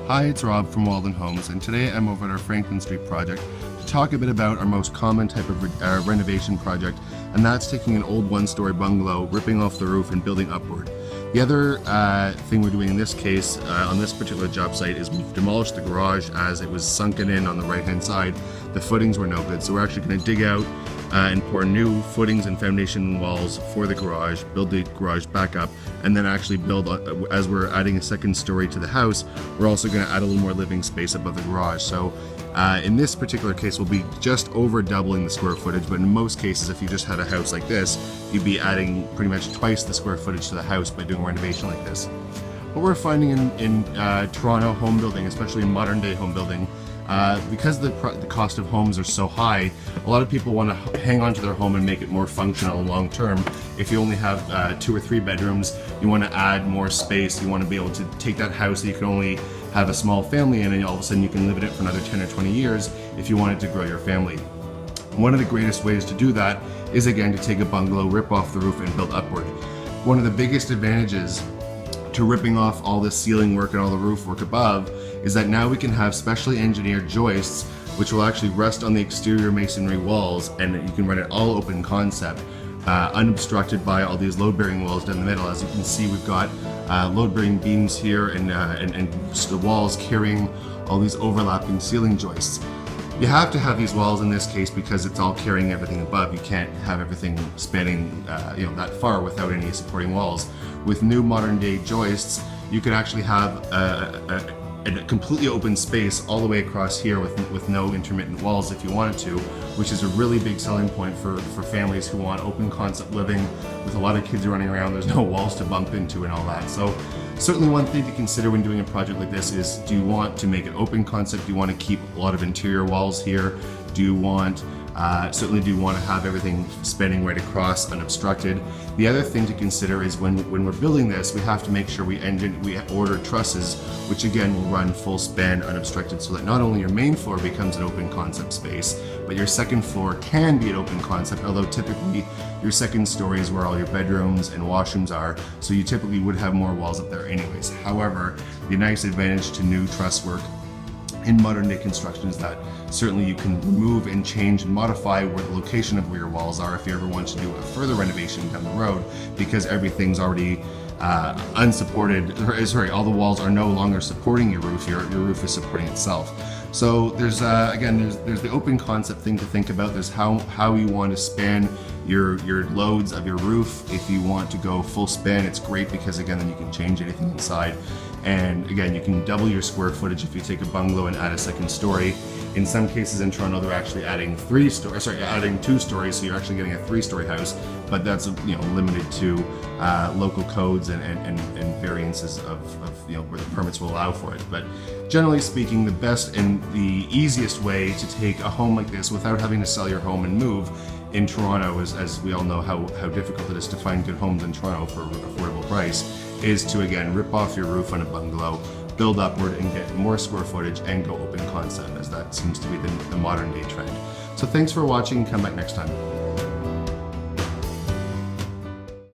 Hi, it's Rob from Walden Homes, and today I'm over at our Franklin Street project to talk a bit about our most common type of renovation project, and that's taking an old one-story bungalow, ripping off the roof and building upward. The other thing we're doing in this case, on this particular job site, is we've demolished the garage as it was sunken in on the right-hand side. The footings were no good, so we're actually going to dig out and pour new footings and foundation walls for the garage, build the garage back up, and then actually build, as we're adding a second story to the house, we're also going to add a little more living space above the garage. So in this particular case, we'll be just over doubling the square footage, but in most cases, if you just had a house like this, you'd be adding pretty much twice the square footage to the house by doing a renovation like this. What we're finding in Toronto home building, especially in modern day home building, because the cost of homes are so high, a lot of people want to hang on to their home and make it more functional long term. If you only have 2 or 3 bedrooms, you want to add more space. You want to be able to take that house that you can only have a small family in, and all of a sudden you can live in it for another 10 or 20 years if you wanted to grow your family. One of the greatest ways to do that is, again, to take a bungalow, rip off the roof and build upward. One of the biggest advantages to ripping off all the ceiling work and all the roof work above is that now we can have specially engineered joists which will actually rest on the exterior masonry walls, and you can run it all open concept, unobstructed by all these load-bearing walls down the middle. As you can see, we've got load-bearing beams here and the walls carrying all these overlapping ceiling joists. You have to have these walls in this case because it's all carrying everything above. You can't have everything spanning that far without any supporting walls. With new modern day joists, you could actually have a completely open space all the way across here with no intermittent walls if you wanted to, which is a really big selling point for families who want open concept living with a lot of kids running around. There's no walls to bump into and all that. So certainly one thing to consider when doing a project like this is, do you want to make it open concept? Do you want to keep a lot of interior walls here? Do you want certainly do want to have everything spanning right across unobstructed. The other thing to consider is when we're building this, we have to make sure we order trusses, which again will run full span unobstructed, so that not only your main floor becomes an open concept space, but your second floor can be an open concept, although typically your second story is where all your bedrooms and washrooms are, so you typically would have more walls up there anyways. However, the nice advantage to new truss work in modern day construction is that certainly you can remove and change and modify where the location of where your walls are if you ever want to do a further renovation down the road, because everything's already unsupported. All the walls are no longer supporting your roof. Your roof is supporting itself. So there's there's the open concept thing to think about. There's how you want to span your loads of your roof. If you want to go full span, it's great because again then you can change anything inside. And again, you can double your square footage if you take a bungalow and add a second story. In some cases in Toronto, they're actually adding 2 stories, so you're actually getting a 3-story house. But that's limited to local codes and variances of where the permits will allow for it. But generally speaking, the best and the easiest way to take a home like this without having to sell your home and move in Toronto, as we all know how difficult it is to find good homes in Toronto for an affordable price, is to again rip off your roof on a bungalow, build upward and get more square footage and go open concept, as that seems to be the modern day trend. So thanks for watching. Come back next time.